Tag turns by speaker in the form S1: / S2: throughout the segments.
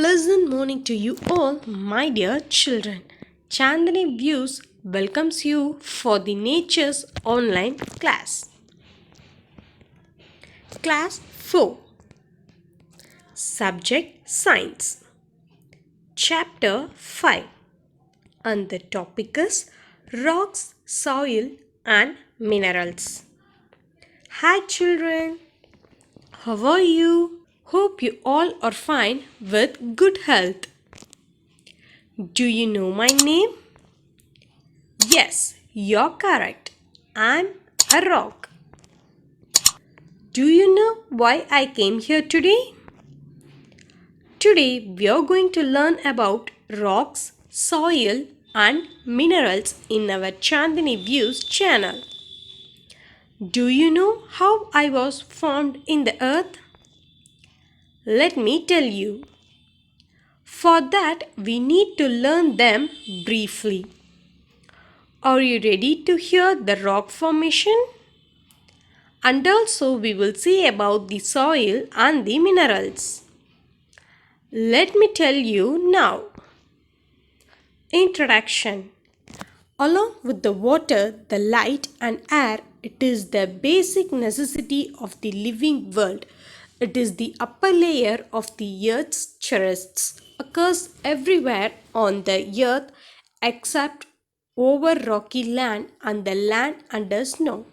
S1: pleasant morning to you all, my dear children. Chandani Views welcomes you for the Nature's online class. Class 4. Subject Science. Chapter 5. And the topic is Rocks, Soil and Minerals. Hi children, how are you? Hope you all are fine with good health. Do you know my name? Yes, you're correct. I'm a rock. Do you know why I came here today? Today we are going to learn about rocks, soil and minerals in our Chandani Views channel. Do you know how I was formed in the earth? Let me tell you. For that we need to learn them briefly. Are you ready to hear the rock formation? And also we will see about the soil and the minerals. Let me tell you now. Introduction. Along with the water, the light and air, it is the basic necessity of the living world. It is the upper layer of the earth's crust. Occurs everywhere on the earth except over rocky land and the land under snow.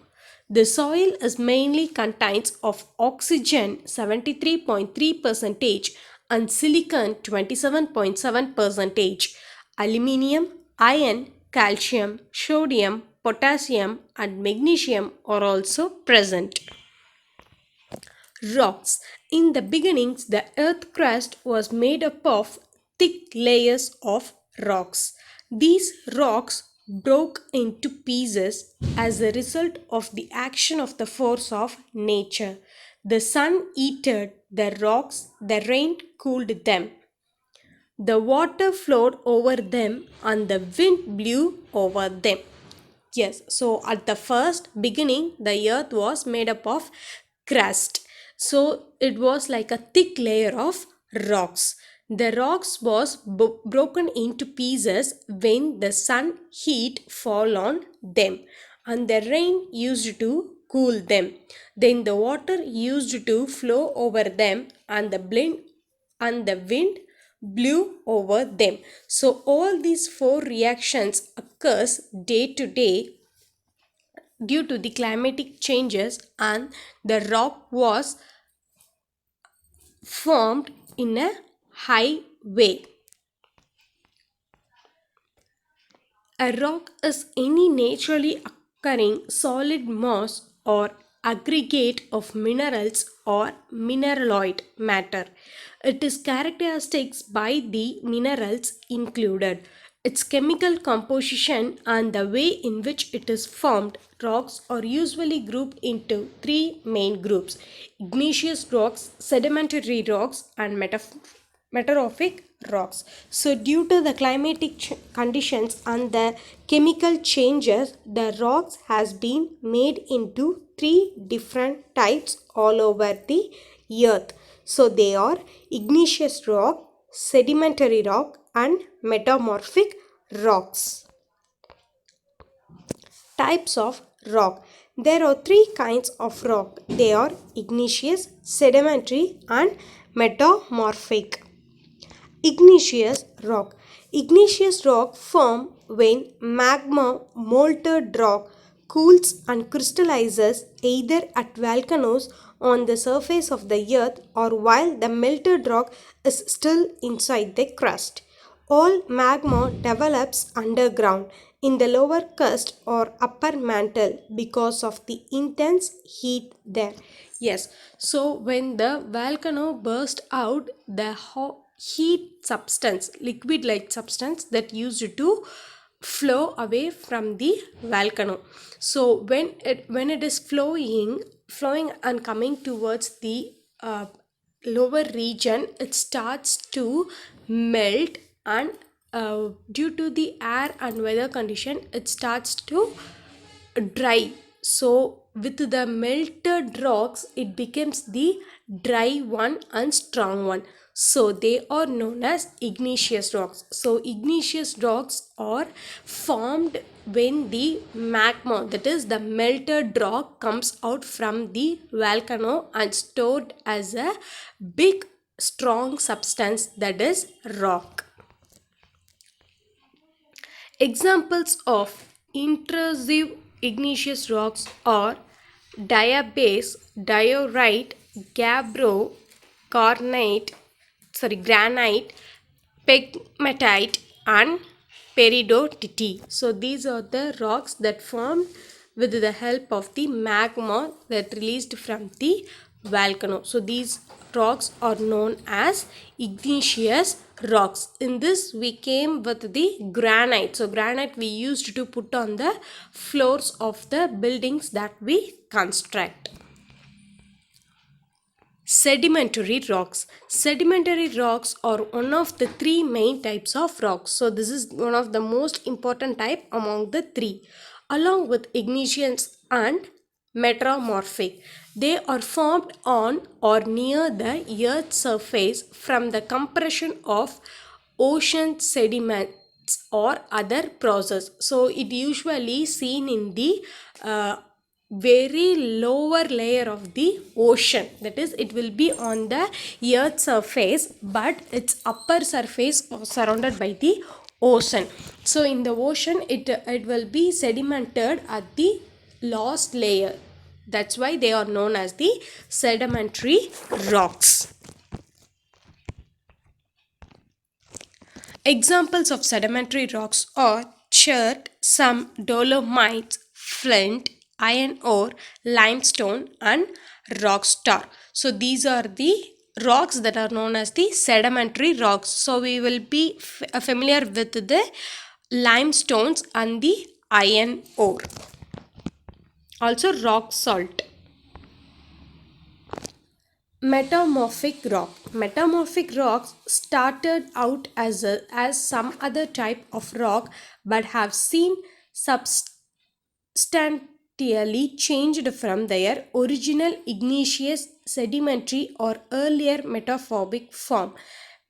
S1: The soil is mainly contains of oxygen 73.3 percentage and silicon 27.7 percentage, aluminium, iron, calcium, sodium, potassium and magnesium are also present. Rocks. In the beginnings, the earth crust was made up of thick layers of rocks. These rocks broke into pieces as a result of the action of the force of nature. The sun heated the rocks, the rain cooled them. The water flowed over them and the wind blew over them. Yes, so at the first beginning, the earth was made up of crust. So it was like a thick layer of rocks. The rocks was broken into pieces when the sun heat fall on them and the rain used to cool them. Then the water used to flow over them and the wind blew over them. So all these four reactions occurs day to day due to the climatic changes and the rock was formed in a high way. A rock is any naturally occurring solid mass or aggregate of minerals or mineraloid matter. It is characterized by the minerals included, its chemical composition and the way in which it is formed. Rocks are usually grouped into three main groups: igneous rocks, sedimentary rocks and metamorphic rocks. So due to the climatic conditions and the chemical changes, the rocks has been made into three different types all over the earth. So they are igneous rock, sedimentary rock and metamorphic rocks. Types of rock. There are three kinds of rock. They are igneous, sedimentary and metamorphic. Igneous rock. Igneous rock form when magma molten rock cools and crystallizes either at volcanoes on the surface of the earth or while the melted rock is still inside the crust. All magma develops underground in the lower crust or upper mantle because of the intense heat there. Yes, so when the volcano burst out, the heat substance, liquid like substance that used to flow away from the volcano. So when it is flowing and coming towards the lower region, it starts to melt and due to the air and weather condition, it starts to dry. So with the melted rocks, it becomes the dry one and strong one. So they are known as igneous rocks. So igneous rocks are formed when the magma, that is the melted rock, comes out from the volcano and stored as a big strong substance, that is rock. Examples of intrusive igneous rocks are diabase, diorite, gabbro, granite, pegmatite, and peridotite. So these are the rocks that formed with the help of the magma that released from the volcano. So these rocks are known as igneous rocks. In this we came with the granite. So granite we used to put on the floors of the buildings that we construct. Sedimentary rocks. Sedimentary rocks are one of the three main types of rocks. So this is one of the most important type among the three, along with igneous and metamorphic. They are formed on or near the earth's surface from the compression of ocean sediments or other process. So it usually seen in the very lower layer of the ocean, that is it will be on the earth's surface but its upper surface was surrounded by the ocean. So in the ocean it will be sedimented at the last layer. That's why they are known as the sedimentary rocks. Examples of sedimentary rocks are chert, some dolomites, flint, iron ore, limestone, and rock star. So these are the rocks that are known as the sedimentary rocks. So we will be familiar with the limestones and the iron ore. Also rock salt. Metamorphic rock. Metamorphic rocks started out as some other type of rock but have seen substantially changed from their original igneous, sedimentary, or earlier metamorphic form.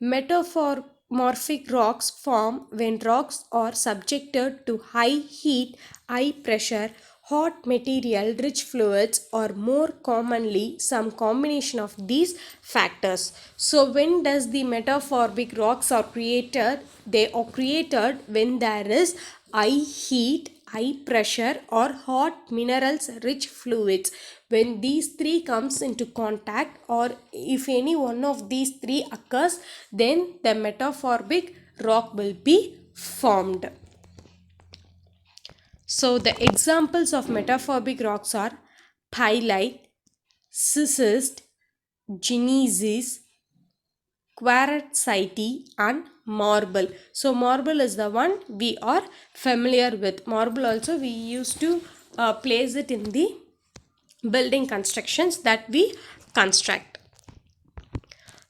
S1: Metamorphic rocks form when rocks are subjected to high heat, high pressure, hot material, rich fluids, or more commonly some combination of these factors. So when does the metamorphic rocks are created? They are created when there is high heat, high pressure, or hot minerals rich fluids. When these three comes into contact, or if any one of these three occurs, then the metamorphic rock will be formed. So the examples of metamorphic rocks are pyrite, schist, gneiss, quartzite, and marble. So marble is the one we are familiar with. Marble also we used to place it in the building constructions that we construct.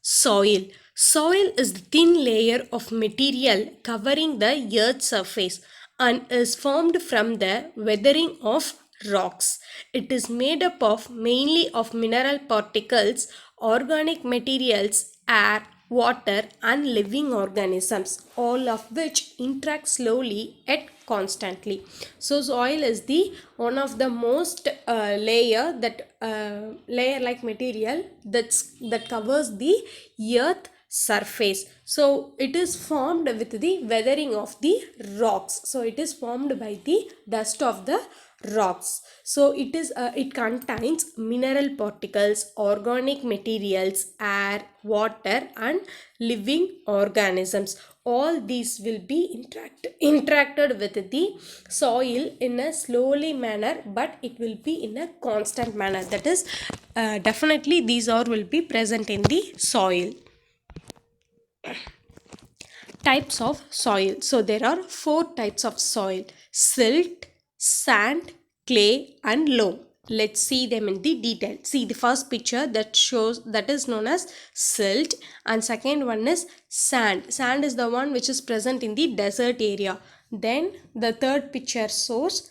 S1: Soil. Soil is the thin layer of material covering the earth's surface and is formed from the weathering of rocks. It is made up of mainly of mineral particles, organic materials, air, water, and living organisms, all of which interact slowly yet constantly. So soil is the one of the most layer like material that covers the earth surface. So it is formed with the weathering of the rocks. So it is formed by the dust of the rocks. So it contains mineral particles, organic materials, air, water, and living organisms. All these will be interacted with the soil in a slowly manner, but it will be in a constant manner. That is definitely these all will be present in the soil. Types of soil. So there are 4 types of soil: silt, sand, clay, and loam. Let's see them in the detail. See the first picture that shows, that is known as silt, and second one is sand. Sand is the one which is present in the desert area. Then the third picture shows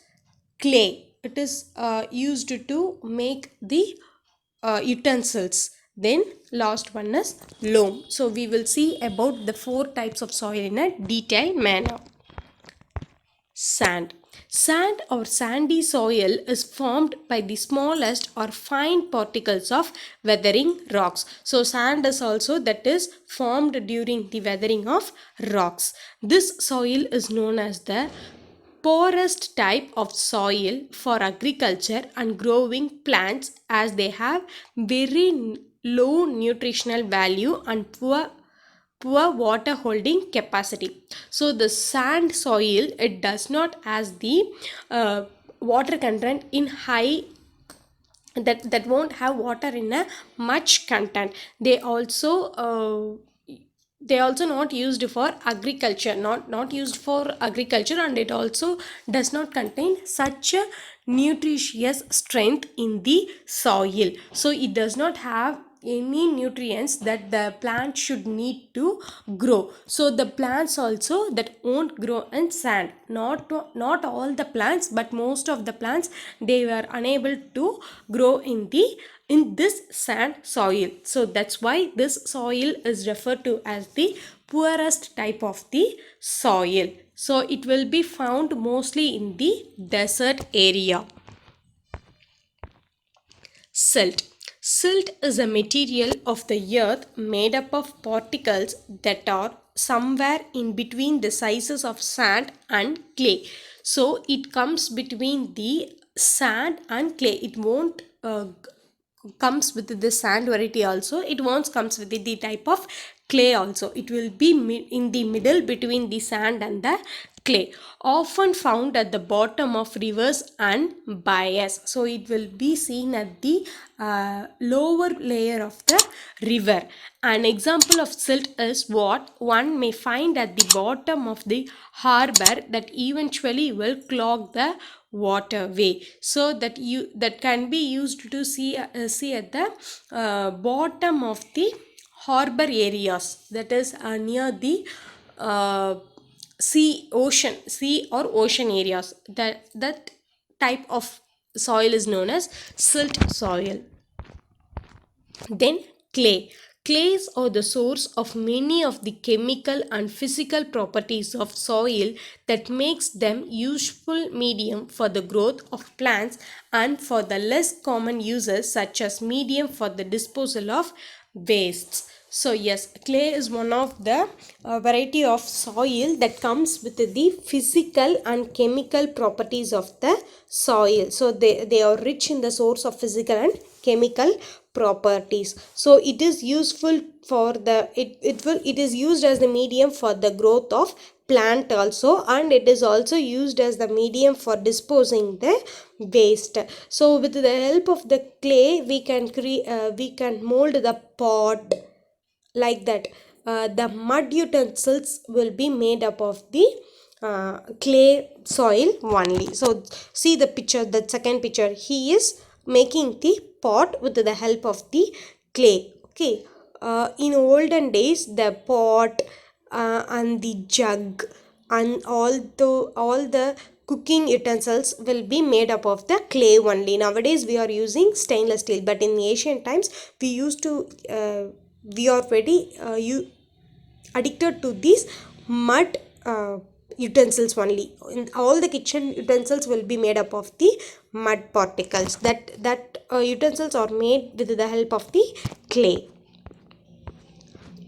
S1: clay. It is used to make the utensils. Then last one is loam. So we will see about the 4 types of soil in a detailed manner. Sand. Sand or sandy soil is formed by the smallest or fine particles of weathering rocks. So sand is also that is formed during the weathering of rocks. This soil is known as the poorest type of soil for agriculture and growing plants, as they have very low nutritional value and poor water holding capacity. So the sand soil, it does not has the water content in high, that won't have water in a much content. They also not used for agriculture, not used for agriculture, and it also does not contain such a nutritious strength in the soil. So it does not have any nutrients that the plant should need to grow. So the plants also that won't grow in sand, not all the plants, but most of the plants, they were unable to grow in this sand soil. So that's why this soil is referred to as the poorest type of the soil. So it will be found mostly in the desert area. Silt. Silt is a material of the earth made up of particles that are somewhere in between the sizes of sand and clay. So it comes between the sand and clay. It won't comes with the sand variety also. It won't comes with the type of clay also. It will be in the middle between the sand and the clay, often found at the bottom of rivers and bayous. So it will be seen at the lower layer of the river. An example of silt is what one may find at the bottom of the harbor that eventually will clog the waterway. So that can be used to see at the bottom of the harbor areas, that is near the sea or ocean areas. That type of soil is known as silt soil. Then clay. Clays are the source of many of the chemical and physical properties of soil that makes them useful medium for the growth of plants and for the less common uses such as medium for the disposal of wastes. So yes, clay is one of the variety of soil that comes with the physical and chemical properties of the soil. So they are rich in the source of physical and chemical properties. So it is useful for the it is used as the medium for the growth of plant also, and it is also used as the medium for disposing the waste. So with the help of the clay we can mold the pot like that. The mud utensils will be made up of the clay soil only. So see the picture, the second picture, he is making the pot with the help of the clay. Okay, in olden days the pot and the jug and all the cooking utensils will be made up of the clay only. Nowadays we are using stainless steel, but in ancient times we are very addicted to these mud utensils only. In all the kitchen utensils will be made up of the mud particles. That utensils are made with the help of the clay.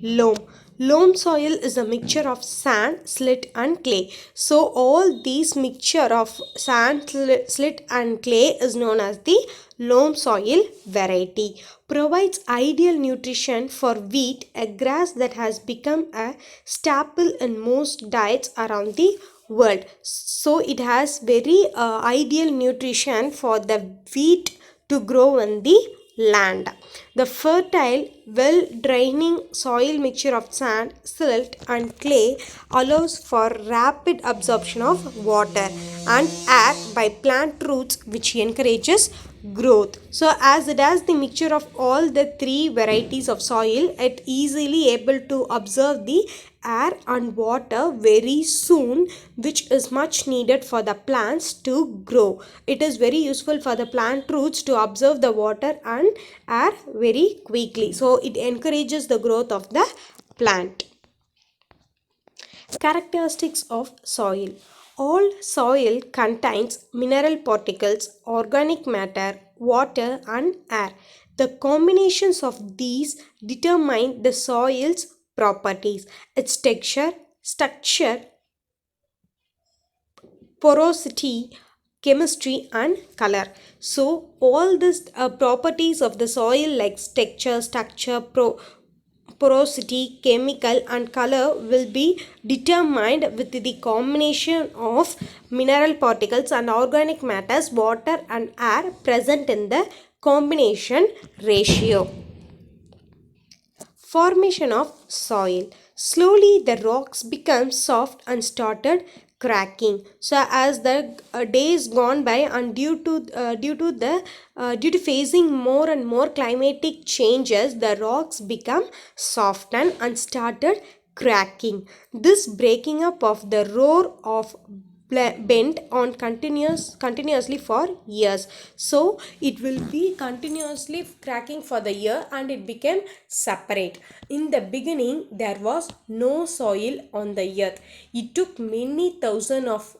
S1: Loam. Loam soil is a mixture of sand, slit and clay. So all these mixture of sand, slit and clay is known as the loam soil variety. Provides ideal nutrition for wheat, a grass that has become a staple in most diets around the world. So it has very ideal nutrition for the wheat to grow in the land. The fertile, well-draining soil mixture of sand, silt and clay allows for rapid absorption of water and air by plant roots, which encourages growth. So as it has the mixture of all the three varieties of soil, it easily able to absorb the air and water very soon, which is much needed for the plants to grow. It is very useful for the plant roots to absorb the water and air very quickly. So it encourages the growth of the plant. Characteristics of soil. All soil contains mineral particles, organic matter, water and air. The combinations of these determine the soil's properties, its texture, structure, porosity, chemistry and color. So all these properties of the soil like texture, structure, porosity, chemical and color will be determined with the combination of mineral particles and organic matters, water and air present in the combination ratio. Formation of soil. Slowly the rocks become soft and started cracking. So as the days gone by and due to facing more and more climatic changes, the rocks become softened and started cracking. This breaking up of the roar of bent on continuously for years. So it will be continuously cracking for the year and it became separate. In the beginning there was no soil on the earth. It took many thousands of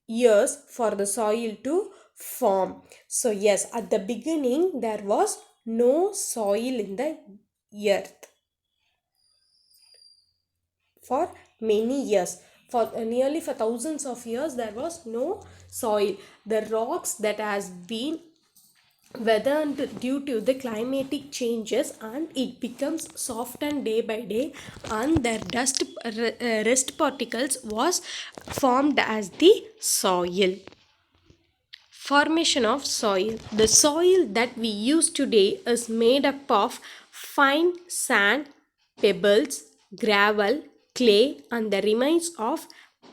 S1: years for the soil to form. So yes, at the beginning there was no soil in the earth for many years. For nearly for thousands of years there was no soil. The rocks that has been weathered due to the climatic changes and it becomes softened day by day, and their rest particles was formed as the soil. Formation of soil. The soil that we use today is made up of fine sand, pebbles, gravel, clay, and the remains of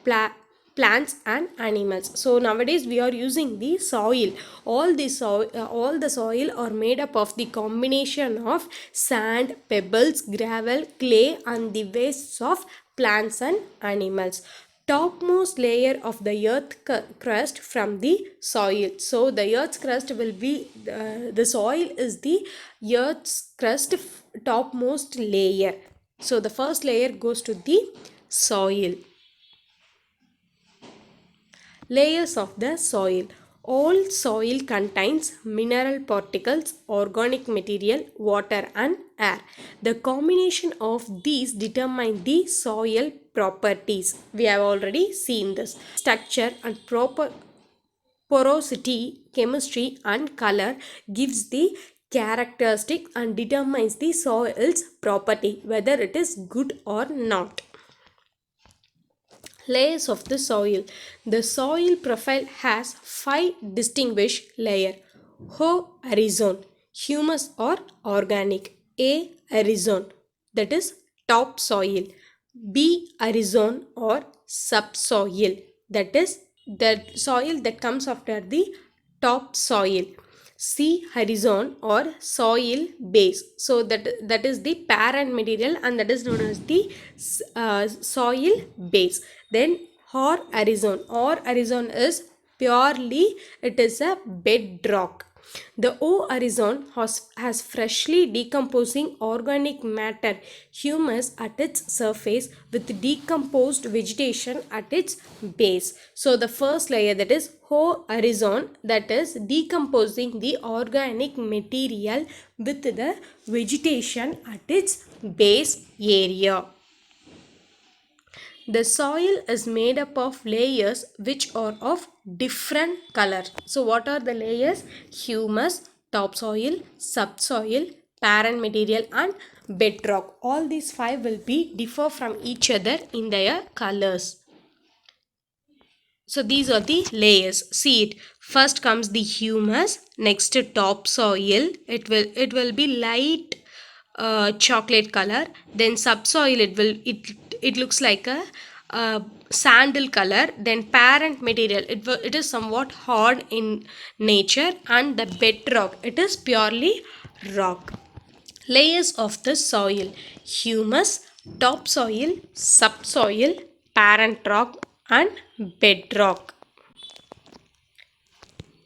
S1: plants and animals. So nowadays we are using the soil. All the soil are made up of the combination of sand, pebbles, gravel, clay, and the wastes of plants and animals. Topmost layer of the earth crust from the soil. So the earth's crust will be the soil is the earth's crust topmost layer. So the first layer goes to the soil. Layers of the soil. All soil contains mineral particles, organic material, water and air. The combination of these determine the soil properties. We have already seen this. Structure and porosity, chemistry and color gives the characteristic and determines the soil's property, whether it is good or not. Layers of the soil. The soil profile has 5 distinguished layers. Horizon, humus or organic. A. Horizon, that is top soil. B. Horizon or subsoil, that is the soil that comes after the top soil. C. Horizon or soil base. So that is the parent material and that is known as the soil base. Then horizon is purely, it is a bedrock. The horizon has freshly decomposing organic matter, humus at its surface with decomposed vegetation at its base. So the first layer, that is horizon, that is decomposing the organic material with the vegetation at its base area. The soil is made up of layers which are of different color. So what are the layers? Humus, topsoil, subsoil, parent material and bedrock. All these 5 will be differ from each other in their colors. So these are the layers. See it. First comes the humus, next topsoil. It will be light chocolate color. Then subsoil, it looks like a sandal color. Then parent material, it is somewhat hard in nature, and the bedrock, it is purely rock. Layers of the soil: humus, Topsoil, subsoil, parent rock, and bedrock.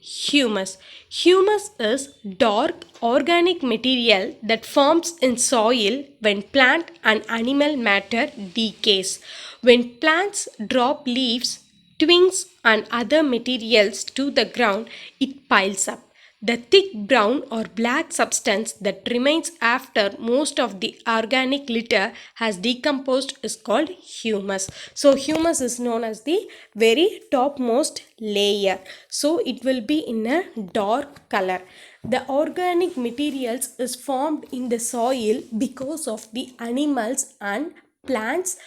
S1: Humus. Humus is dark organic material that forms in soil when plant and animal matter decays. When plants drop leaves, twigs, and other materials to the ground, it piles up. The thick brown or black substance that remains after most of the organic litter has decomposed is called humus. So humus is known as the very topmost layer. So it will be in a dark color. The organic materials is formed in the soil because of the animals and plants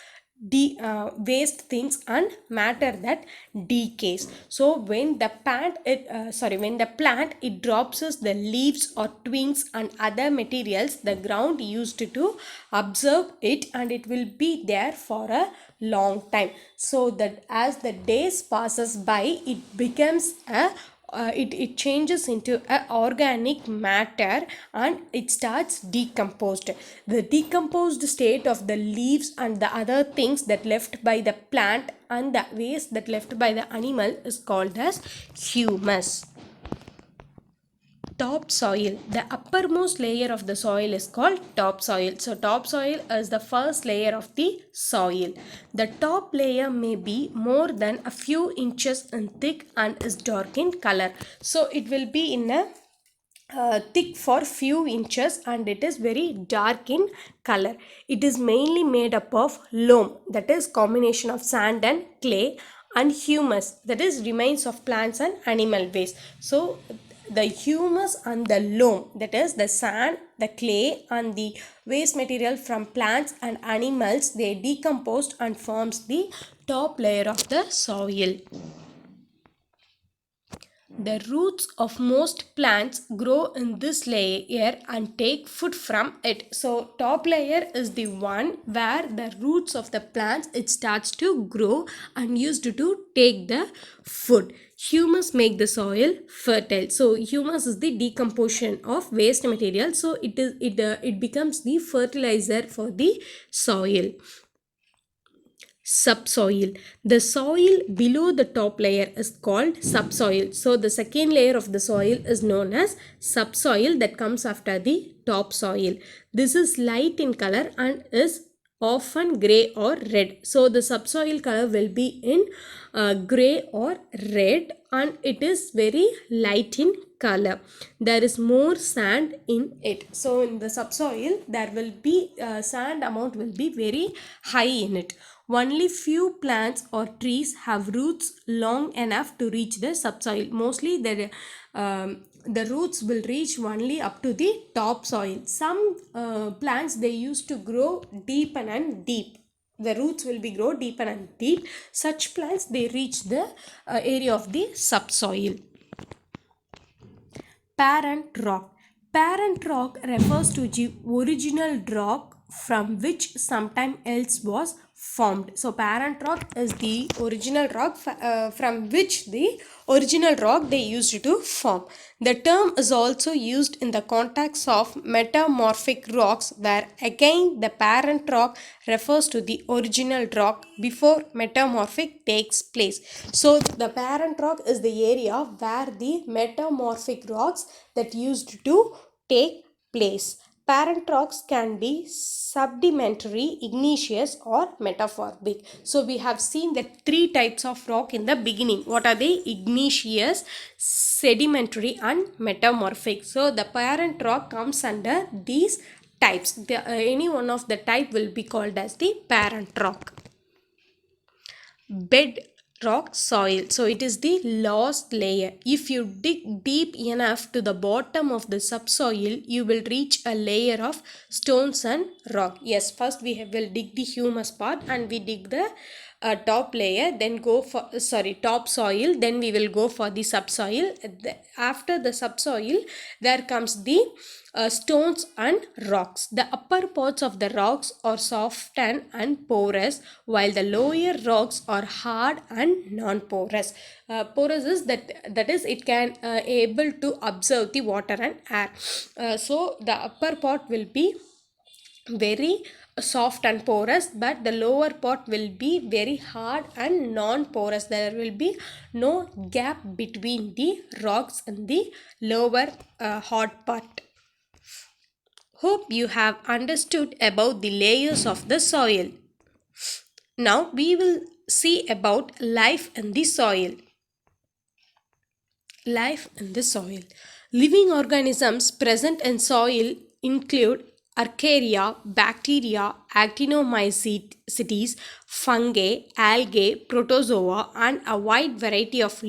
S1: waste things and matter that decays. So when the plant it drops the leaves or twigs and other materials, the ground used to absorb it and it will be there for a long time, so that as the days passes by it becomes it changes into a organic matter and it starts decomposed. The decomposed state of the leaves and the other things that left by the plant and the waste that left by the animal is called as humus. Topsoil. The uppermost layer of the soil is called topsoil. So topsoil is the first layer of the soil. The top layer may be more than a few inches in thick and is dark in color. So it will be in a thick for few inches and it is very dark in color. It is mainly made up of loam, that is combination of sand and clay, and humus, that is remains of plants and animal waste. So the humus and the loam, that is the sand, the clay and the waste material from plants and animals, they decomposed and forms the top layer of the soil. The roots of most plants grow in this layer and take food from it. So top layer is the one where the roots of the plants it starts to grow and used to take the food. Humus make the soil fertile. So humus is the decomposition of waste material. So it becomes the fertilizer for the soil. Subsoil. The soil below the top layer is called subsoil. So the second layer of the soil is known as subsoil that comes after the topsoil. This is light in color and is often gray or red. So the subsoil color will be in gray or red and it is very light in color. There is more sand in it. So in the subsoil there will be sand amount will be very high in it. Only few plants or trees have roots long enough to reach the subsoil. Mostly the roots will reach only up to the topsoil. Some plants they used to grow deep and deep. The roots will be grow deeper and deep. Such plants they reach the area of the subsoil. Parent rock. Parent rock refers to the original rock from which sometime else was formed. So parent rock is the original rock from which the original rock they used to form. The term is also used in the context of metamorphic rocks, where again the parent rock refers to the original rock before metamorphic takes place. So the parent rock is the area where the metamorphic rocks that used to take place. Parent rocks can be sedimentary, igneous or metamorphic. So we have seen the three types of rock in the beginning. What are they? Igneous, sedimentary and metamorphic. So the parent rock comes under these types. Any one of the type will be called as the parent rock. Bedrock soil. So it is the last layer. If you dig deep enough to the bottom of the subsoil, you will reach a layer of stones and rock. Yes, first we will dig the humus part and we dig the top layer, then go for top soil, then we will go for the subsoil. After the subsoil there comes the stones and rocks. The upper parts of the rocks are soft and porous, while the lower rocks are hard and non-porous. Porous is that is it can able to absorb the water and air. So the upper part will be very soft and porous, but the lower part will be very hard and non-porous. There will be no gap between the rocks and the lower hard part. Hope you have understood about the layers of the soil. Now we will see about life in the soil. Life in the soil. Living organisms present in soil include archaea, bacteria, actinomycetes, fungi, algae, protozoa, and a wide variety of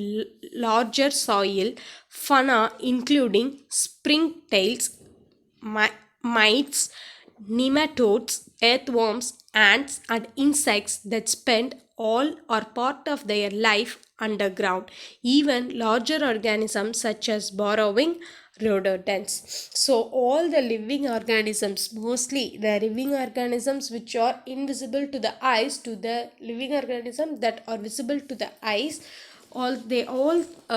S1: larger soil fauna including springtails, mites, nematodes, earthworms, ants, and insects that spend all or part of their life underground. Even larger organisms such as burrowing rodents. So all the living organisms, mostly the living organisms which are invisible to the eyes, to the living organisms that are visible to the eyes, all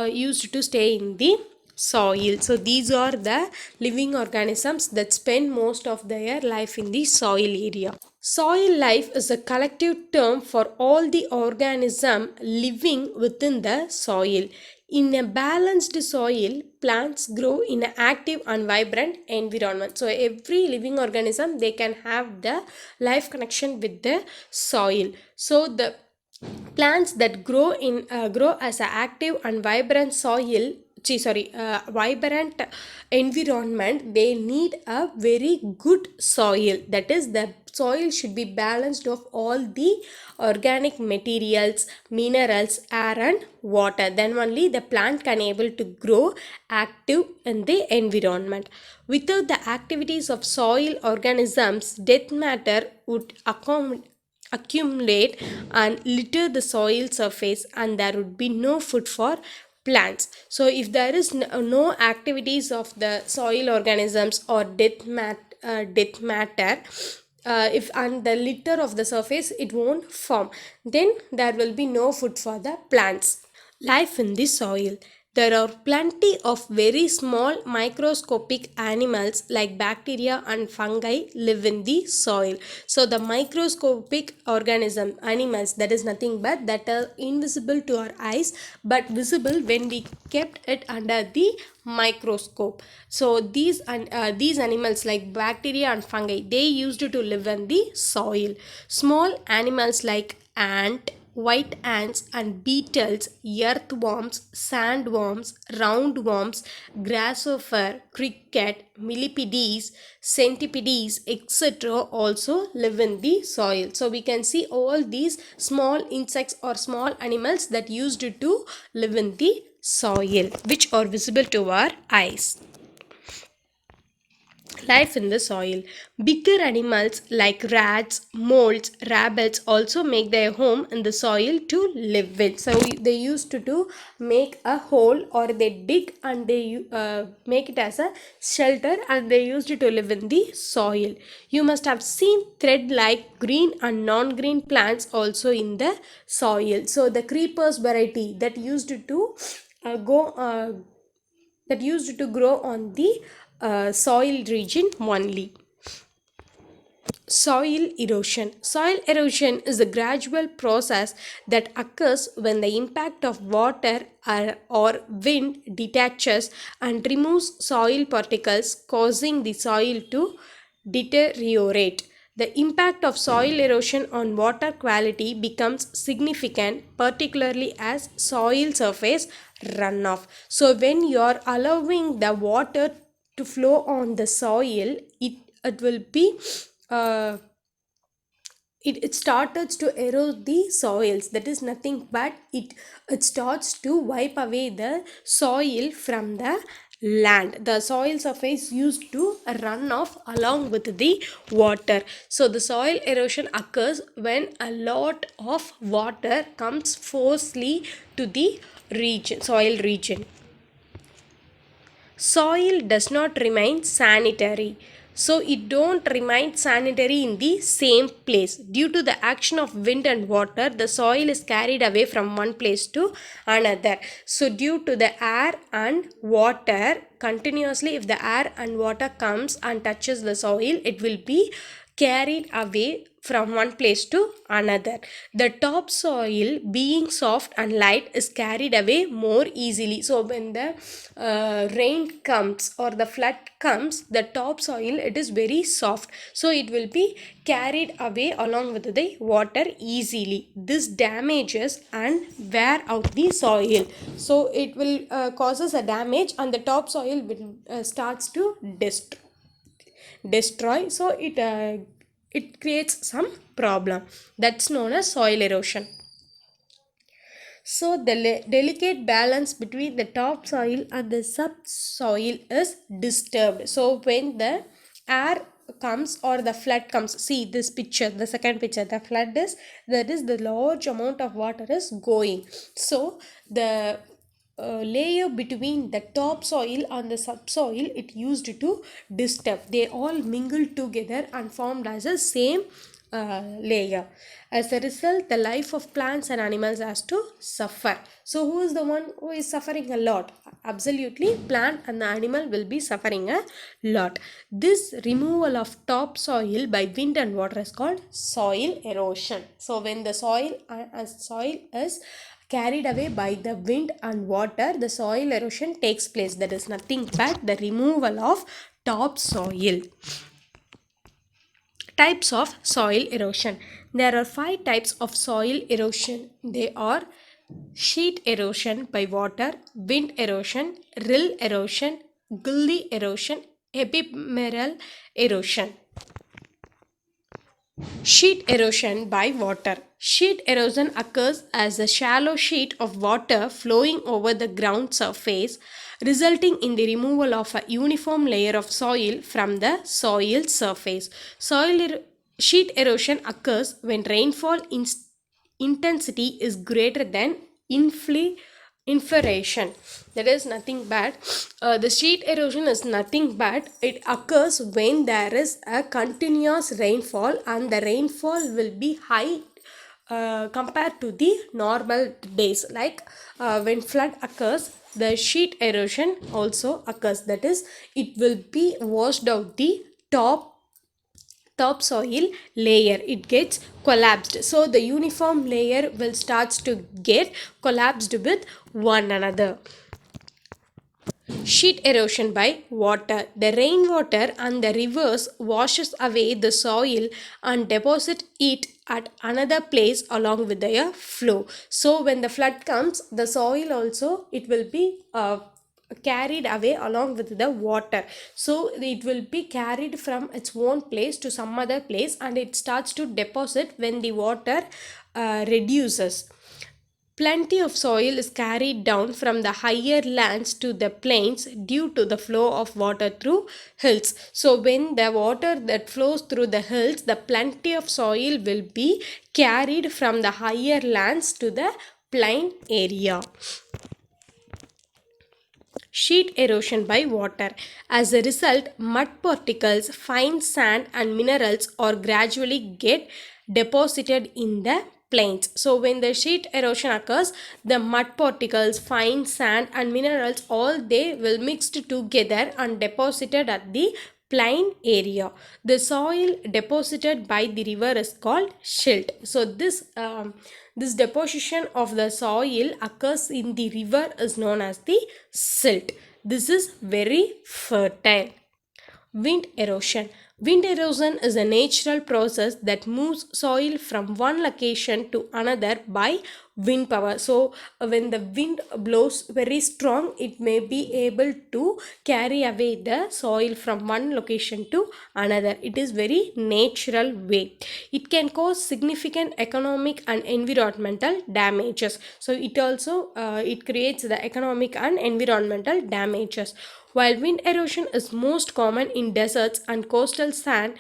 S1: used to stay in the soil. So these are the living organisms that spend most of their life in the soil area. Soil life is a collective term for all the organisms living within the soil. In a balanced soil, plants grow in an active and vibrant environment. So every living organism, they can have the life connection with the soil. So the plants that grow as an active and vibrant vibrant environment, they need a very good soil. That is, the soil should be balanced of all the organic materials, minerals, air and water. Then only the plant can able to grow active in the environment. Without the activities of soil organisms, dead matter would accumulate and litter the soil surface, and there would be no food for plants. So if there is no activities of the soil organisms or death matter, if and the litter of the surface, it won't form, then there will be no food for the plants. Life in the soil. There are plenty of very small microscopic animals like bacteria and fungi live in the soil. So the microscopic animals, that is nothing but that are invisible to our eyes but visible when we kept it under the microscope. So these animals like bacteria and fungi, they used to live in the soil. Small animals like ant, white ants and beetles, earthworms, sandworms, roundworms, grasshopper, cricket, millipedes, centipedes, etc. also live in the soil. So we can see all these small insects or small animals that used to live in the soil, which are visible to our eyes. Life in the soil. Bigger animals like rats, moles, rabbits also make their home in the soil to live in. So they used to make a hole, or they dig and they make it as a shelter, and they used to live in the soil. You must have seen thread like green and non-green plants also in the soil. So the creepers variety that used to grow on the soil region only. Soil erosion. Soil erosion is a gradual process that occurs when the impact of water or wind detaches and removes soil particles, causing the soil to deteriorate. The impact of soil erosion on water quality becomes significant, particularly as soil surface runoff. So when you are allowing the water to flow on the soil, it will be uh, it starts to erode the soils. That is nothing but it starts to wipe away the soil from the land. The soil surface used to run off along with the water. So the soil erosion occurs when a lot of water comes forcefully to the soil region. Soil does not remain sanitary. So it don't remain sanitary in the same place. Due to the action of wind and water, the soil is carried away from one place to another. So due to the air and water, continuously if the air and water comes and touches the soil, it will be carried away from one place to another. The topsoil, being soft and light, is carried away more easily. So when the rain comes or the flood comes, the topsoil, it is very soft, so it will be carried away along with the water easily. This damages and wear out the soil, so it will causes a damage and the topsoil will starts to destroy, so it creates some problem, that's known as soil erosion. So the delicate balance between the topsoil and the subsoil is disturbed. So when the air comes or the flood comes, see this picture, the second picture, the flood is, that is the large amount of water is going. So the layer between the topsoil and the subsoil, it used to disturb, they all mingled together and formed as a same layer. As a result, the life of plants and animals has to suffer. So who is the one who is suffering a lot? Absolutely, plant and the animal will be suffering a lot. This removal of topsoil by wind and water is called soil erosion. So when the soil is carried away by the wind and water, the soil erosion takes place. That is nothing but the removal of topsoil. Types of soil erosion. There are 5 types of soil erosion. They are sheet erosion by water, wind erosion, rill erosion, gully erosion, ephemeral erosion. Sheet erosion by water. Sheet erosion occurs as a shallow sheet of water flowing over the ground surface, resulting in the removal of a uniform layer of soil from the soil surface. Sheet erosion occurs when rainfall intensity is greater than infiltration. That is nothing but the sheet erosion is nothing but it occurs when there is a continuous rainfall and the rainfall will be high compared to the normal days. Like when flood occurs, the sheet erosion also occurs, that is it will be washed out the topsoil layer, it gets collapsed, so the uniform layer will starts to get collapsed with one another. Sheet erosion by water. The rainwater and the rivers washes away the soil and deposit it at another place along with their flow. So when the flood comes, the soil also it will be carried away along with the water. So it will be carried from its own place to some other place and it starts to deposit when the water reduces. Plenty of soil is carried down from the higher lands to the plains due to the flow of water through hills. So when the water that flows through the hills, the plenty of soil will be carried from the higher lands to the plain area. Sheet erosion by water. As a result, mud particles, fine sand and minerals are gradually get deposited in the plains. So when the sheet erosion occurs, the mud particles, fine sand and minerals, all they will mixed together and deposited at the plain area. The soil deposited by the river is called silt. So this deposition of the soil occurs in the river is known as the silt. This is very fertile. Wind erosion. Wind erosion is a natural process that moves soil from one location to another by wind power. So when the wind blows very strong, it may be able to carry away the soil from one location to another. It is very natural way. It can cause significant economic and environmental damages. So it also it creates the economic and environmental damages. While wind erosion is most common in deserts and coastal sand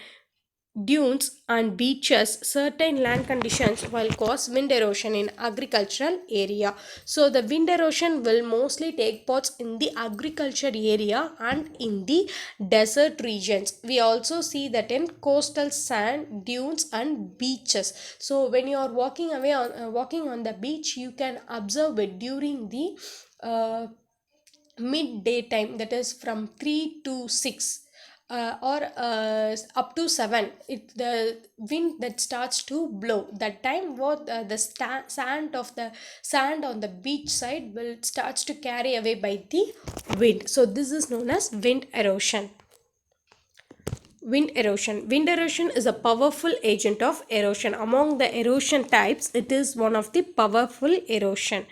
S1: dunes and beaches, certain land conditions will cause wind erosion in agricultural area. So the wind erosion will mostly take place in the agriculture area and in the desert regions. We also see that in coastal sand dunes and beaches. So when you are walking on the beach, you can observe it during the midday time, that is from 3 to 6. or up to 7, the wind that starts to blow, that time what the sand on the beach side will starts to carry away by the wind. So this is known as wind erosion. Wind erosion. Wind erosion is a powerful agent of erosion. Among the erosion types, it is one of the powerful erosion.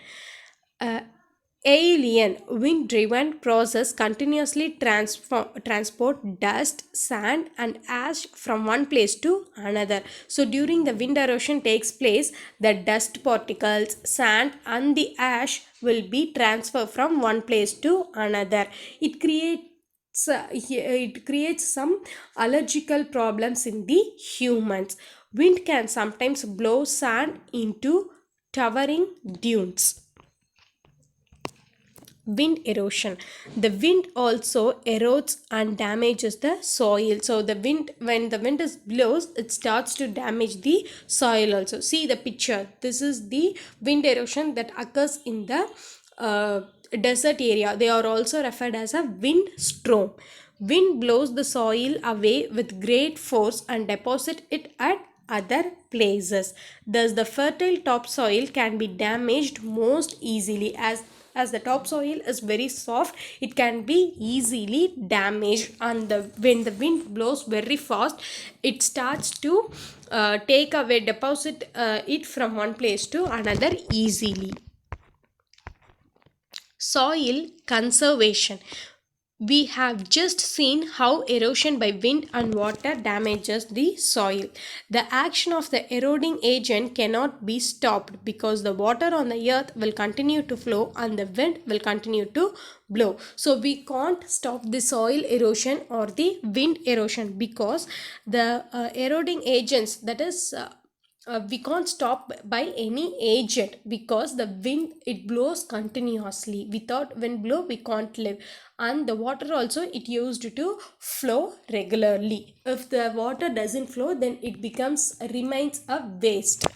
S1: Alien wind driven process continuously transport dust, sand and ash from one place to another. So during the wind erosion takes place, the dust particles, sand and the ash will be transferred from one place to another. It creates some allergical problems in the humans. Wind can sometimes blow sand into towering dunes. Wind erosion. The wind also erodes and damages the soil. So the wind, when the wind is blows, it starts to damage the soil also. See the picture. This is the wind erosion that occurs in the desert area. They are also referred as a wind storm. Wind blows the soil away with great force and deposit it at other places. Thus, the fertile topsoil can be damaged most easily. As the topsoil is very soft, it can be easily damaged, and when the wind blows very fast, it starts to take away, deposit it from one place to another easily. Soil conservation. We have just seen how erosion by wind and water damages the soil. The action of the eroding agent cannot be stopped because the water on the earth will continue to flow and the wind will continue to blow. So we can't stop the soil erosion or the wind erosion because the eroding agents, that is we can't stop by any agent, because the wind, it blows continuously. Without wind blow we can't live, and the water also, it used to flow regularly. If the water doesn't flow, then it remains a waste.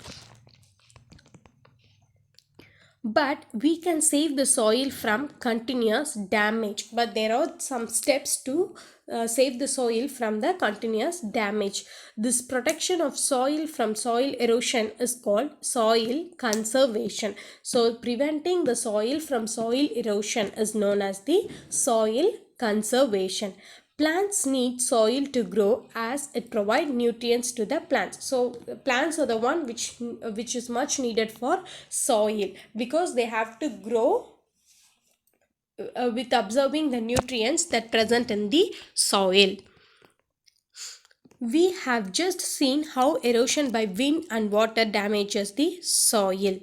S1: But we can save the soil from continuous damage. But there are some steps to save the soil from the continuous damage. This protection of soil from soil erosion is called soil conservation. So preventing the soil from soil erosion is known as the soil conservation. Plants need soil to grow as it provides nutrients to the plants. So plants are the one which is much needed for soil, because they have to grow with absorbing the nutrients that present in the soil. We have just seen how erosion by wind and water damages the soil.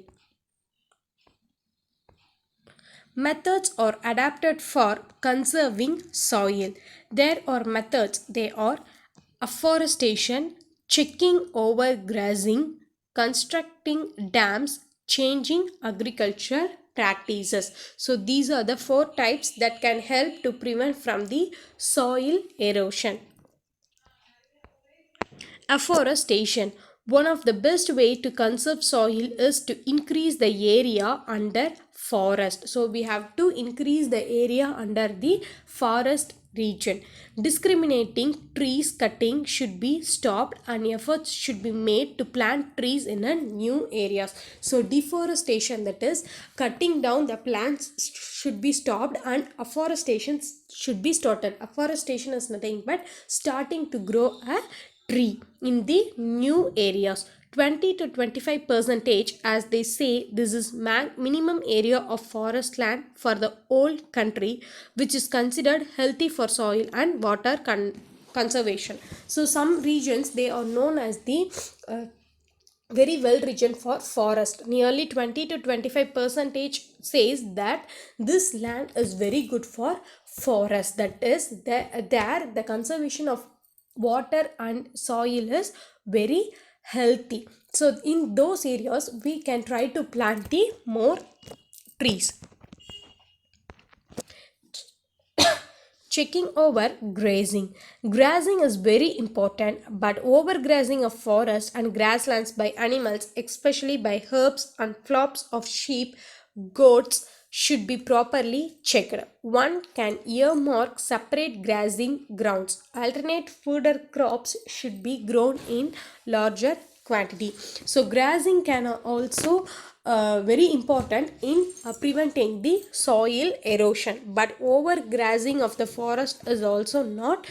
S1: Methods are adapted for conserving soil. There are methods. They are afforestation, checking over grazing, constructing dams, changing agriculture practices. So these are the 4 types that can help to prevent from the soil erosion. Afforestation. One of the best way to conserve soil is to increase the area under forest. So we have to increase the area under the forest region. Discriminating trees cutting should be stopped, and efforts should be made to plant trees in a new areas. So deforestation, that is cutting down the plants, should be stopped, and afforestation should be started. Afforestation is nothing but starting to grow a tree in the new areas. 20 to 25 percentage, as they say, this is minimum area of forest land for the whole country, which is considered healthy for soil and water conservation. So some regions, they are known as the very well region for forest. Nearly 20 to 25 percentage says that this land is very good for forest. That is, there the conservation of water and soil is very healthy. So in those areas we can try to plant the more trees. Checking over grazing. Grazing is very important, but overgrazing of forests and grasslands by animals, especially by herds and flocks of sheep, goats, should be properly checked. One can earmark separate grazing grounds. Alternate fodder crops should be grown in larger quantity. So grazing can also very important in preventing the soil erosion, but overgrazing of the forest is also not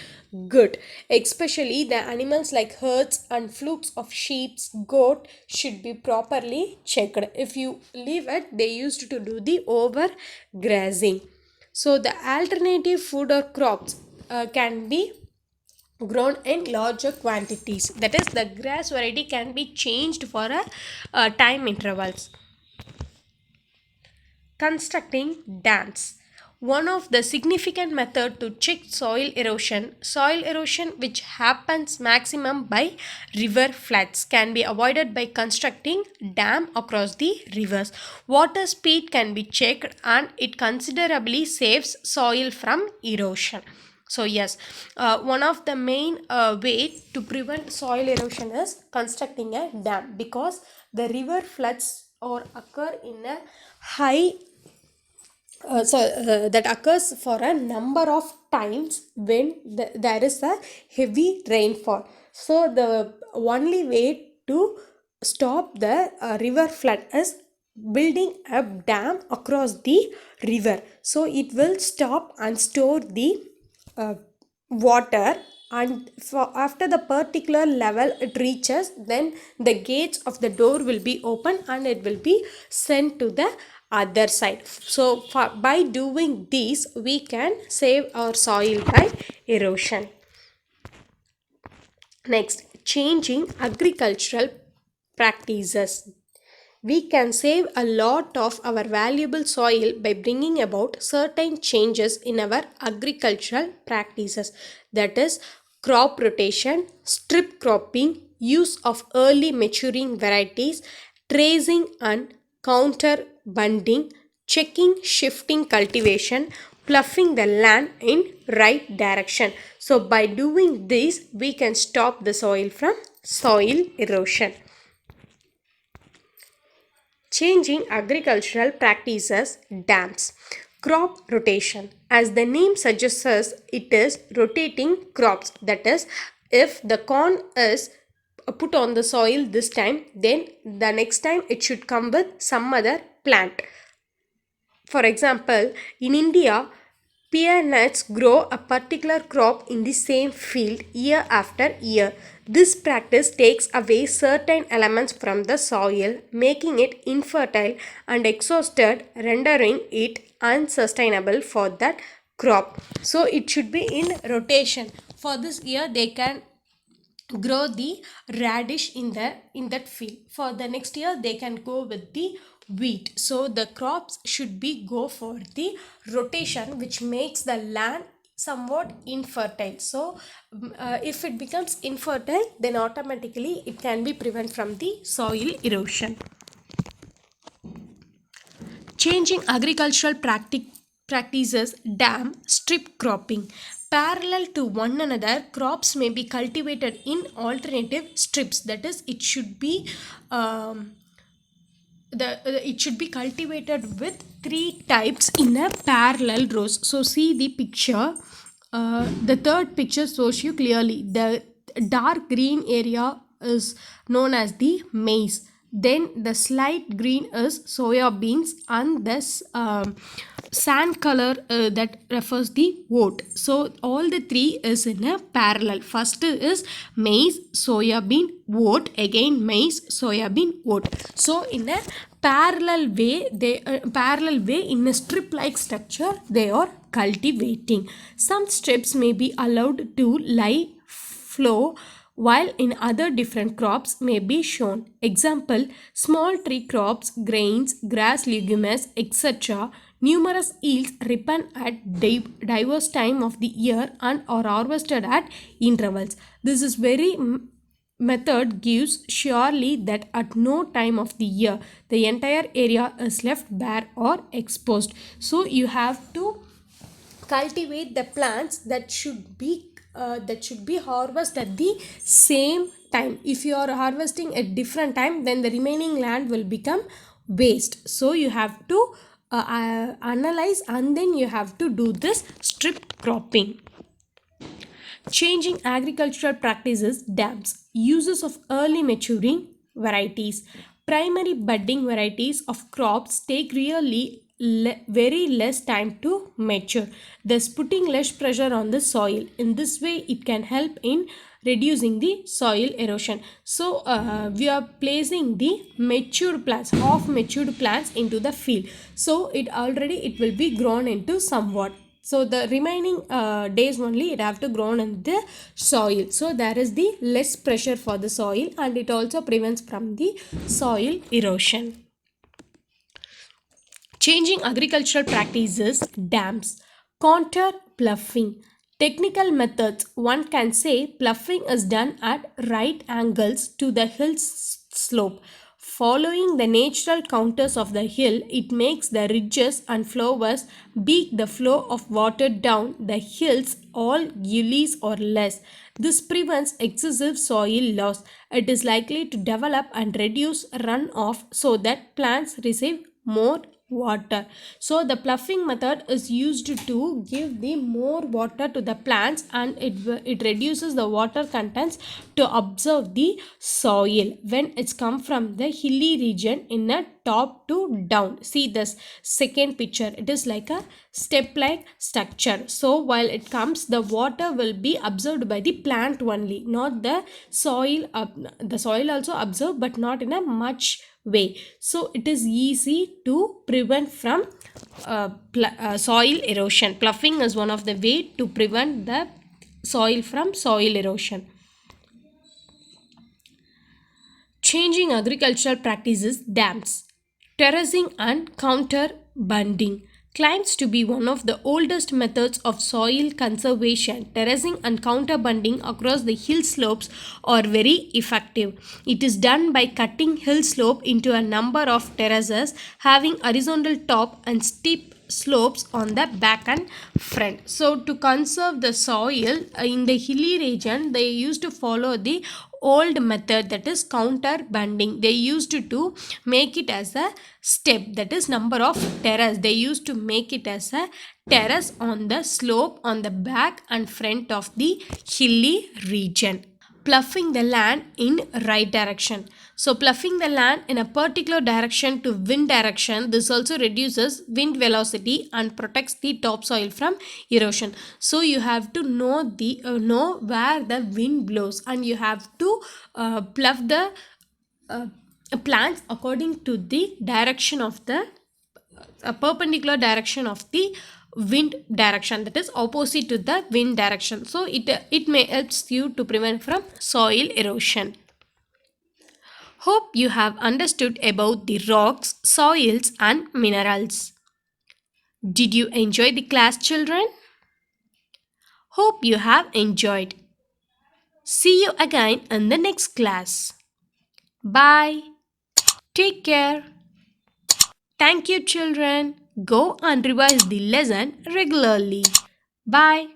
S1: good. Especially the animals like herds and flocks of sheep, goat should be properly checked. If you leave it, they used to do the overgrazing. So the alternative food or crops can be grown in larger quantities. That is, the grass variety can be changed for a time intervals. Constructing dams. One of the significant method to check soil erosion which happens maximum by river floods, can be avoided by constructing dam across the rivers. Water speed can be checked and it considerably saves soil from erosion. So yes, one of the main way to prevent soil erosion is constructing a dam, because the river floods or occur in a high that occurs for a number of times when there is a heavy rainfall. So the only way to stop the river flood is building a dam across the river, so it will stop and store the water, and for after the particular level it reaches, then the gates of the door will be open and it will be sent to the other side. So by doing this, we can save our soil by erosion. Next, changing agricultural practices. We can save a lot of our valuable soil by bringing about certain changes in our agricultural practices. That is, crop rotation, strip cropping, use of early maturing varieties, tracing and counter bunding, checking shifting cultivation, ploughing the land in right direction. So by doing this, we can stop the soil from soil erosion. Changing agricultural practices, dams. Crop rotation. As the name suggests, it is rotating crops. That is, if the corn is put on the soil this time, then the next time it should come with some other plant. For example, in India, pear nuts grow a particular crop in the same field year after year. This practice takes away certain elements from the soil, making it infertile and exhausted, rendering it unsustainable for that crop. So it should be in rotation. For this year, they can grow the radish in that field. For the next year, they can go with the wheat. So the crops should be go for the rotation, which makes the land somewhat infertile. So if it becomes infertile, then automatically it can be prevented from the soil erosion. Changing agricultural practices, dam, strip cropping. Parallel to one another, crops may be cultivated in alternative strips. That is, it should be it should be cultivated with 3 types in a parallel rows. So see the picture. The third picture shows you clearly. The dark green area is known as the maize. Then the slight green is soya beans, and this sand color that refers the oat. So all the 3 is in a parallel. First is maize, soya bean, oat, again maize, soya bean, oat. So in a parallel way, in a strip like structure, they are cultivating. Some strips may be allowed to lie flow, while in other different crops may be shown. Example, small tree crops, grains, grass, legumes, etc. Numerous yields ripen at diverse time of the year and are harvested at intervals. This is very method gives surely that at no time of the year the entire area is left bare or exposed. So you have to cultivate the plants that should be harvested at the same time. If you are harvesting at different time, then the remaining land will become waste. So you have to analyze, and then you have to do this strip cropping. Changing agricultural practices, dams, uses of early maturing varieties. Primary budding varieties of crops take really very less time to mature, thus putting less pressure on the soil. In this way, it can help in reducing the soil erosion. So, we are placing the matured plants, half matured plants into the field. So, it will be grown into somewhat. So the remaining days only it have to grow in the soil, so there is the less pressure for the soil, and it also prevents from the soil erosion. Changing agricultural practices, dams, contour ploughing. Technical methods, one can say ploughing is done at right angles to the hill slope. Following the natural contours of the hill, it makes the ridges and flowers beat the flow of water down the hills all gullies or less. This prevents excessive soil loss. It is likely to develop and reduce runoff so that plants receive more water. So the ploughing method is used to give the more water to the plants, and it reduces the water contents to absorb the soil when it's come from the hilly region in a top to down. See this second picture, it is like a step like structure. So while it comes, the water will be absorbed by the plant only, not the soil. The soil also absorbed, but not in a much way. So it is easy to prevent from soil erosion. Ploughing is one of the way to prevent the soil from soil erosion. Changing agricultural practices, dams, terracing and counter bunding claims to be one of the oldest methods of soil conservation. Terracing and counter bunding across the hill slopes are very effective. It is done by cutting hill slope into a number of terraces having horizontal top and steep slopes on the back and front. So to conserve the soil in the hilly region, they used to follow the old method, that is counter bunding. They used to make it as a step, that is number of terrace. They used to make it as a terrace on the slope on the back and front of the hilly region. Ploughing the land in right direction. So ploughing the land in a particular direction to wind direction, this also reduces wind velocity and protects the topsoil from erosion. So you have to know where the wind blows, and you have to plough the uh, plants according to the direction of the perpendicular direction of the wind direction, that is opposite to the wind direction. So it may helps you to prevent from soil erosion. Hope you have understood about the rocks, soils and minerals. Did you enjoy the class, children? Hope you have enjoyed. See you again in the next class. Bye. Take care. Thank you, children. Go and revise the lesson regularly. Bye.